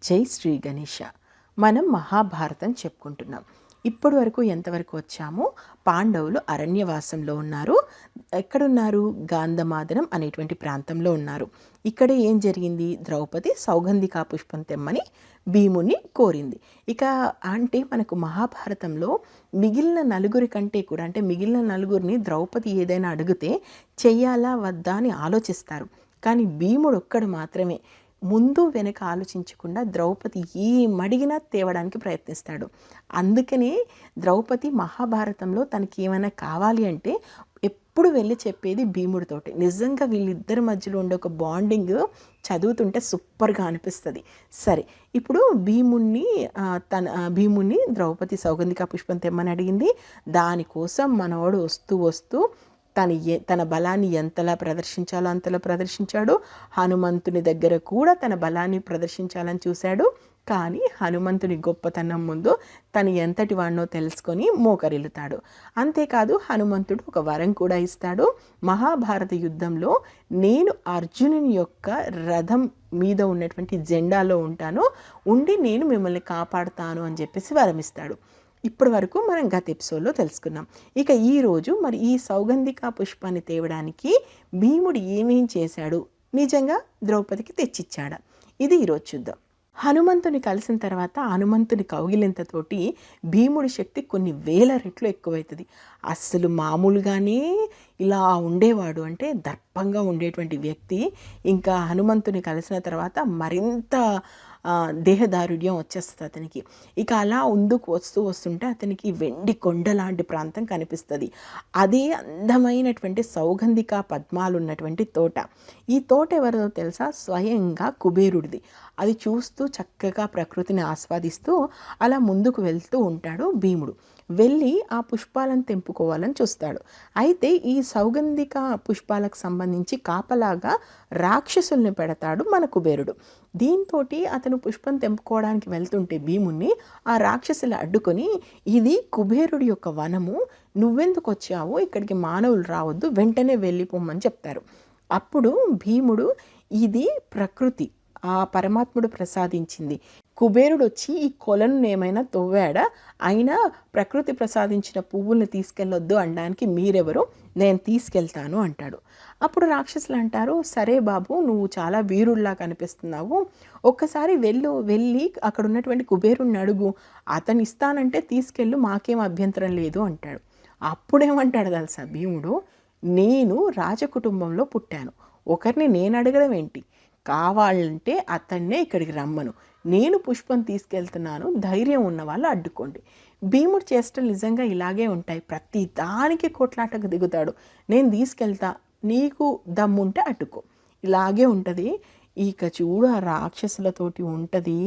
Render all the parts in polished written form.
జై శ్రీ గణేష. మనం మహాభారతం చెప్పుకుంటున్నాం. ఇప్పటి వరకు ఎంతవరకు వచ్చామో, పాండవులు అరణ్యవాసంలో ఉన్నారు. ఎక్కడున్నారు? గాంధమాదనం అనేటువంటి ప్రాంతంలో ఉన్నారు. ఇక్కడ ఏం జరిగింది? ద్రౌపది సౌగంధికా పుష్పం తెమ్మని భీముని కోరింది. ఇక అంటే మనకు మహాభారతంలో మిగిలిన నలుగురి కంటే కూడా, అంటే మిగిలిన నలుగురిని ద్రౌపది ఏదైనా అడిగితే చెయ్యాలా వద్దా అని ఆలోచిస్తారు. కానీ భీముడు ఒక్కడు మాత్రమే ముందు వెనక ఆలోచించకుండా ద్రౌపది ఏమడిగినా తేవడానికి ప్రయత్నిస్తాడు. అందుకనే ద్రౌపది మహాభారతంలో తనకి ఏమైనా కావాలి అంటే ఎప్పుడు వెళ్ళి చెప్పేది భీముడితోటి. నిజంగా వీళ్ళిద్దరి మధ్యలో ఉండే ఒక బాండింగ్ చదువుతుంటే సూపర్గా అనిపిస్తుంది. సరే, ఇప్పుడు భీముణ్ణి ద్రౌపది సౌగంధికా పుష్పం తెమ్మని అడిగింది. దానికోసం మనవాడు వస్తూ వస్తూ తన బలాన్ని ఎంతలా ప్రదర్శించాలో అంతలా ప్రదర్శించాడు. హనుమంతుని దగ్గర కూడా తన బలాన్ని ప్రదర్శించాలని చూశాడు. కానీ హనుమంతుని గొప్పతనం ముందు తను ఎంతటి వాడినో తెలుసుకొని మోకరిల్లుతాడు. అంతేకాదు, హనుమంతుడు ఒక వరం కూడా ఇస్తాడు. మహాభారత యుద్ధంలో నేను అర్జునుని యొక్క రథం మీద ఉన్నటువంటి జెండాలో ఉండి నేను మిమ్మల్ని కాపాడుతాను అని చెప్పేసి వరం ఇస్తాడు. ఇప్పటి వరకు మనం గత ఎపిసోడ్లో తెలుసుకున్నాం. ఇక ఈరోజు మరి ఈ సౌగంధికా పుష్పాన్ని తేవడానికి భీముడు ఏమేం చేశాడు? నిజంగా ద్రౌపదికి తెచ్చిచ్చాడా? ఇది ఈరోజు చూద్దాం. హనుమంతుని కలిసిన తర్వాత హనుమంతుని కౌగిలింతతోటి భీముడి శక్తి కొన్ని వేల రెట్లు ఎక్కువవుతుంది. అస్సలు మామూలుగానే ఇలా ఉండేవాడు, అంటే దర్పంగా ఉండేటువంటి వ్యక్తి ఇంకా హనుమంతుని కలిసిన తర్వాత మరింత దేహదారుఢ్యం వచ్చేస్తుంది అతనికి. ఇక అలా ముందుకు వస్తుంటే అతనికి వెండి కొండ లాంటి ప్రాంతం కనిపిస్తుంది. అదే అందమైనటువంటి సౌగంధిక పద్మాలు ఉన్నటువంటి తోట. ఈ తోట ఎవరిదో తెలుసా? స్వయంగా కుబేరుడిది. అది చూస్తూ చక్కగా ప్రకృతిని ఆస్వాదిస్తూ అలా ముందుకు వెళ్తూ ఉంటాడు భీముడు. వెళ్ళి ఆ పుష్పాలను తెంపుకోవాలని చూస్తాడు. అయితే ఈ సౌగంధిక పుష్పాలకు సంబంధించి కాపలాగా రాక్షసుల్ని పెడతాడు మన కుబేరుడు. దీంతో అతను పుష్పం తెంపుకోవడానికి వెళ్తుంటే భీముణ్ణి ఆ రాక్షసులు అడ్డుకొని, ఇది కుబేరుడి యొక్క వనము, నువ్వెందుకు వచ్చావు? ఇక్కడికి మానవులు రావద్దు, వెంటనే వెళ్ళిపోమని చెప్తారు. అప్పుడు భీముడు, ఇది ప్రకృతి, ఆ పరమాత్ముడు ప్రసాదించింది. కుబేరుడు వచ్చి ఈ కొలను ఏమైనా తవ్వాడా? అయినా ప్రకృతి ప్రసాదించిన పువ్వుల్ని తీసుకెళ్ళొద్దు అనడానికి మీరెవరు? నేను తీసుకెళ్తాను అంటాడు. అప్పుడు రాక్షసులు అంటారు, సరే బాబు, నువ్వు చాలా వీరుడిలా కనిపిస్తున్నావు, ఒక్కసారి వెళ్ళి అక్కడ ఉన్నటువంటి కుబేరుణ్ణి అడుగు, అతను ఇస్తానంటే తీసుకెళ్ళు, మాకేం అభ్యంతరం లేదు అంటాడు. అప్పుడేమంటాడు తెలుసా భీముడు, నేను రాజకుటుంబంలో పుట్టాను, ఒకరిని నేను అడగడం ఏంటి? కావాలంటే అతన్నే ఇక్కడికి రమ్మను, నేను పుష్పం తీసుకెళ్తున్నాను, ధైర్యం ఉన్న వాళ్ళు అడ్డుకోండి. భీముడు చేష్టలు నిజంగా ఇలాగే ఉంటాయి. ప్రతి దానికి కొట్లాటకు దిగుతాడు. నేను తీసుకెళ్తా, నీకు దమ్ముంటే అడ్డుకో, ఇలాగే ఉంటుంది. ఇక చూడు, ఆ రాక్షసులతోటి ఉంటుంది.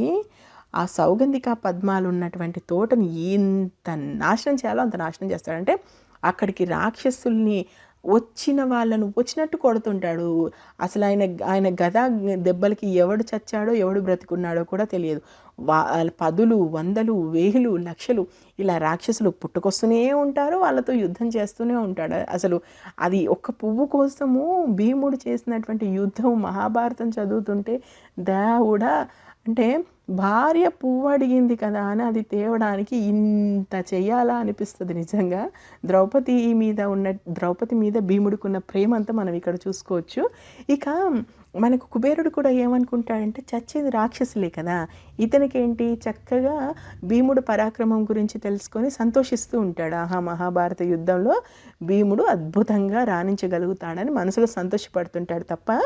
ఆ సౌగంధిక పద్మాలు ఉన్నటువంటి తోటని ఎంత నాశనం చేయాలో అంత నాశనం చేస్తాడంటే, అక్కడికి రాక్షసుల్ని వచ్చిన వాళ్ళను వచ్చినట్టు కొడుతుంటాడు. అసలు ఆయన గద దెబ్బలకి ఎవడు చచ్చాడో ఎవడు బ్రతికున్నాడో కూడా తెలియదు. పదులు, వందలు, వేలు, లక్షలు ఇలా రాక్షసులు పుట్టుకొస్తూనే ఉంటారు, వాళ్ళతో యుద్ధం చేస్తూనే ఉంటాడు. అసలు అది ఒక్క పువ్వు కోసము భీముడు చేసినటువంటి యుద్ధం మహాభారతం చదువుతుంటే దేవుడా, అంటే భార్య పువ్వు అడిగింది కదా అని అది తేవడానికి ఇంత చెయ్యాలా అనిపిస్తుంది నిజంగా. ద్రౌపది మీద భీముడికున్న ప్రేమ అంతా మనం ఇక్కడ చూసుకోవచ్చు. ఇక మనకు కుబేరుడు కూడా ఏమనుకుంటాడంటే, చచ్చేది రాక్షసులే కదా, ఇతనికేంటి, చక్కగా భీముడు పరాక్రమం గురించి తెలుసుకొని సంతోషిస్తూ ఉంటాడు. ఆహా, మహాభారత యుద్ధంలో భీముడు అద్భుతంగా రాణించగలుగుతాడని మనసులో సంతోషపడుతుంటాడు తప్ప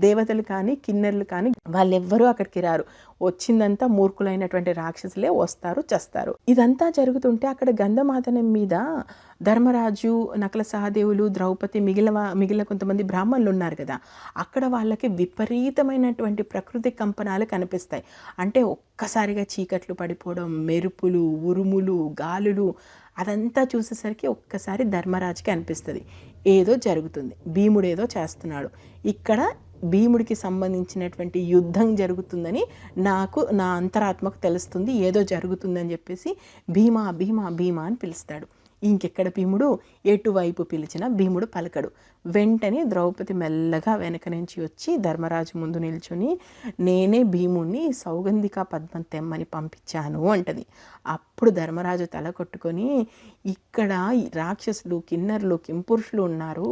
దేవతలు కానీ కిన్నెర్లు కానీ వాళ్ళెవ్వరూ అక్కడికి రారు. వచ్చిందంతా మూర్ఖులైనటువంటి రాక్షసులే వస్తారు, చస్తారు. ఇదంతా జరుగుతుంటే అక్కడ గంధమాదనం మీద ధర్మరాజు, నకుల సహదేవులు, ద్రౌపది, మిగిలిన కొంతమంది బ్రాహ్మణులు ఉన్నారు కదా, అక్కడ వాళ్ళకి విపరీతమైనటువంటి ప్రకృతి కంపనాలు కనిపిస్తాయి. అంటే ఒక్కసారిగా చీకట్లు పడిపోవడం, మెరుపులు, ఉరుములు, గాలులు, అదంతా చూసేసరికి ఒక్కసారి ధర్మరాజుకి అనిపిస్తుంది ఏదో జరుగుతుంది, భీముడు ఏదో చేస్తున్నాడు, ఇక్కడ భీముడికి సంబంధించినటువంటి యుద్ధం జరుగుతుందని నాకు నా అంతరాత్మకు తెలుస్తుంది, ఏదో జరుగుతుందని చెప్పేసి భీమా భీమా భీమా అని పిలుస్తాడు. ఇంకెక్కడ భీముడు, ఎటువైపు పిలిచినా భీముడు పలకడు. వెంటనే ద్రౌపది మెల్లగా వెనక నుంచి వచ్చి ధర్మరాజు ముందు నిల్చుని, నేనే భీముణ్ణి సౌగంధిక పద్మం తెమ్మని పంపించాను అంటది. అప్పుడు ధర్మరాజు తల కొట్టుకొని, ఇక్కడ రాక్షసులు, కిన్నరులు, కింపురుషులు ఉన్నారు,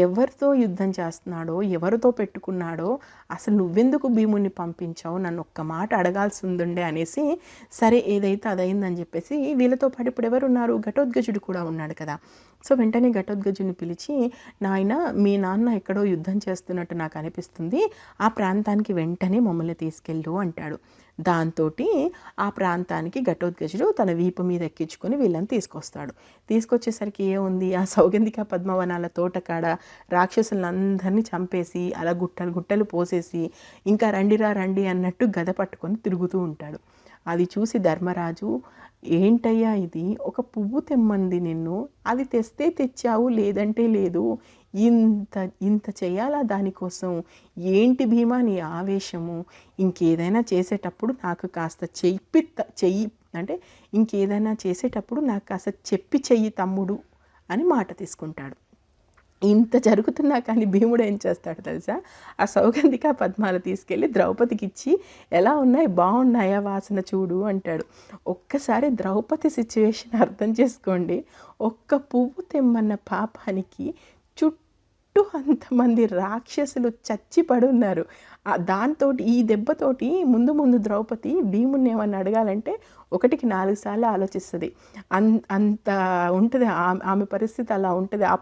ఎవరితో యుద్ధం చేస్తున్నాడో, ఎవరితో పెట్టుకున్నాడో, అసలు నువ్వెందుకు భీముణ్ణి పంపించావు, నన్ను ఒక్క మాట అడగాల్సి ఉందుండే అనేసి, సరే ఏదైతే అదైందని చెప్పేసి, వీళ్ళతో పాటు ఇప్పుడు ఎవరున్నారు, ఘటోత్కచుడు కూడా ఉన్నాడు కదా. సో వెంటనే ఘటోత్కచుడిని పిలిచి, నాయన మీ నాన్న ఎక్కడో యుద్ధం చేస్తున్నట్టు నాకు అనిపిస్తుంది, ఆ ప్రాంతానికి వెంటనే మమ్మల్ని తీసుకెళ్ళు అంటాడు. దాంతో ఆ ప్రాంతానికి ఘటోత్కచుడు తన వీపు మీద ఎక్కించుకొని వీళ్ళని తీసుకొస్తాడు. తీసుకొచ్చేసరికి ఏముంది, ఆ సౌగంధిక పద్మవనాల తోటకాడ రాక్షసులందరినీ చంపేసి అలా గుట్టలు గుట్టలు పోసేసి, ఇంకా రండిరా రండి అన్నట్టు గద పట్టుకొని తిరుగుతూ ఉంటాడు. అది చూసి ధర్మరాజు, ఏంటయ్యా ఇది, ఒక పువ్వు తెమ్మంది నిన్ను, అది తెస్తే తెచ్చావు లేదంటే లేదు, ఇంత ఇంత చేయాలా దానికోసం, ఏంటి భీమా నీ ఆవేశము, ఇంకేదైనా చేసేటప్పుడు నాకు కాస్త చెయ్యి అంటే ఇంకేదైనా చేసేటప్పుడు నాకు కాస్త చెప్పి చెయ్యి తమ్ముడు అని మాట తీసుకుంటాడు. ఇంత జరుగుతున్నా కానీ భీముడు ఏం చేస్తాడు తెలుసా, ఆ సౌగంధిక పద్మాలు తీసుకెళ్ళి ద్రౌపదికి ఇచ్చి, ఎలా ఉన్నాయి, బాగున్నాయా, వాసన చూడు అంటాడు. ఒక్కసారి ద్రౌపది సిచ్యువేషన్ అర్థం చేసుకోండి. ఒక్క పువ్వు తెమ్మన్న పాపానికి చుట్టూ అంతమంది రాక్షసులు చచ్చి పడున్నారు. దాంతో ఈ దెబ్బతోటి ముందు ముందు ద్రౌపది భీముడిని ఏమన్నా అడగాలంటే 1కి 4 సార్లు ఆలోచిస్తుంది. అంత ఉంటుంది ఆమె పరిస్థితి, అలా ఉంటుంది. ఆ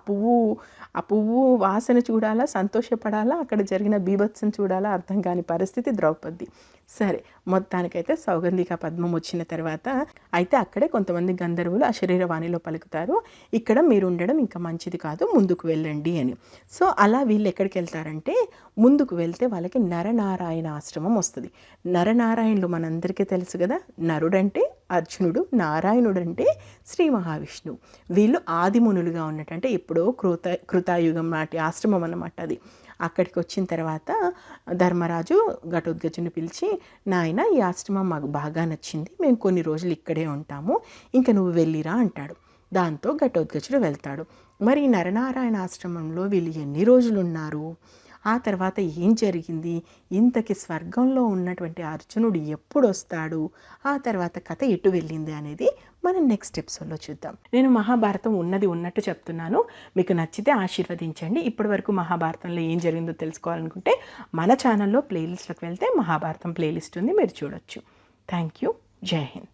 పువ్వు వాసన చూడాలా, సంతోషపడాలా, అక్కడ జరిగిన బీభత్సం చూడాలా, అర్థం కాని పరిస్థితి ద్రౌపది. సరే, మొత్తానికైతే సౌగంధిక పద్మం వచ్చిన తర్వాత అయితే అక్కడే కొంతమంది గంధర్వులు ఆ శరీరవాణిలో పలుకుతారు, ఇక్కడ మీరు ఉండడం ఇంకా మంచిది కాదు, ముందుకు వెళ్ళండి అని. సో అలా వీళ్ళు ఎక్కడికి వెళ్తారంటే, ముందుకు వెళ్తే వాళ్ళకి నరనారాయణ ఆశ్రమం వస్తుంది. నరనారాయణులు మనందరికీ తెలుసు కదా, నరుడంటే అర్జునుడు, నారాయణుడు అంటే శ్రీ మహావిష్ణువు. వీళ్ళు ఆదిమునులుగా ఉన్నట్టు, అంటే ఎప్పుడో కృతాయుగం నాటి ఆశ్రమం అన్నమాట అది. అక్కడికి వచ్చిన తర్వాత ధర్మరాజు ఘటోత్కచుని పిలిచి, నాయన ఈ ఆశ్రమం మాకు బాగా నచ్చింది, మేము కొన్ని రోజులు ఇక్కడే ఉంటాము, ఇంకా నువ్వు వెళ్ళిరా అంటాడు. దాంతో ఘటోత్కచుడు వెళ్తాడు. మరి నరనారాయణ ఆశ్రమంలో వీళ్ళు ఎన్ని రోజులు ఉన్నారు, ఆ తర్వాత ఏం జరిగింది, ఇంతకి స్వర్గంలో ఉన్నటువంటి అర్జునుడు ఎప్పుడు వస్తాడు, ఆ తర్వాత కథ ఎటు వెళ్ళింది అనేది మనం నెక్స్ట్ ఎపిసోడ్లో చూద్దాం. నేను మహాభారతం ఉన్నది ఉన్నట్టు చెప్తున్నాను, మీకు నచ్చితే ఆశీర్వదించండి. ఇప్పటి వరకు మహాభారతంలో ఏం జరిగిందో తెలుసుకోవాలనుకుంటే మన ఛానల్లో ప్లేలిస్ట్లోకి వెళ్తే మహాభారతం ప్లేలిస్ట్ ఉంది, మీరు చూడొచ్చు. Thank you. జై హింద్.